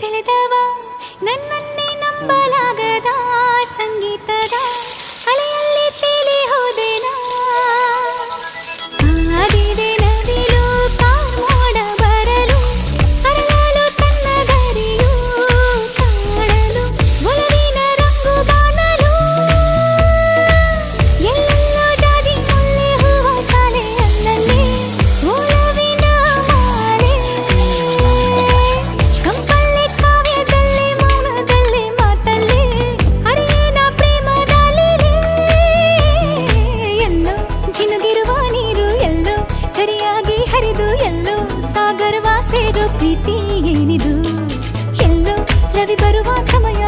ಸೆಳೆದವ ನನ್ನನ್ನೇ ನಂಬಲಾಗದ ಸಂಗೀತದ ಅಲೆಯಲ್ಲಿ ತೇಲಿ ಹೋದೆನಾ ಆದಿದೆ ನವಿಲು ಕಾರ್ಮೋಡ ಬರಲು ಅರಳಲು ತನ್ನ ಗರಿಯು ಕಾಣಲು ಒಲವಿನ ರಂಗು ಕಾಣಲು ಎಲ್ಲೆಲ್ಲೋ ಜಾಜಿ ಮುಳ್ಳೆ ಹೂವ ಸಾಲೆ ಅಲ್ಲಲ್ಲಿ ಒಲವಿನ ಮಾಲೆ ಕಂಪಲ್ಲಿ ಕಾವ್ಯದಲ್ಲಿ ಮೌನದಲ್ಲಿ ಮಾತಲ್ಲಿ ಹರಿಯನ ಪ್ರೇಮದಲ್ಲಿ ಎಲ್ಲೋ ಜಿನುಗಿರುವ ನೀರು ಎಲ್ಲೋ ಚರಿಯಾಗಿ ಹರಿದು ಎಲ್ಲೋ ಸಾಗರವ ಸೇರೋ ಪ್ರೀತಿ ಏನಿದು ಎಲ್ಲೋ ರವಿ ಬರುವ ಸಮಯ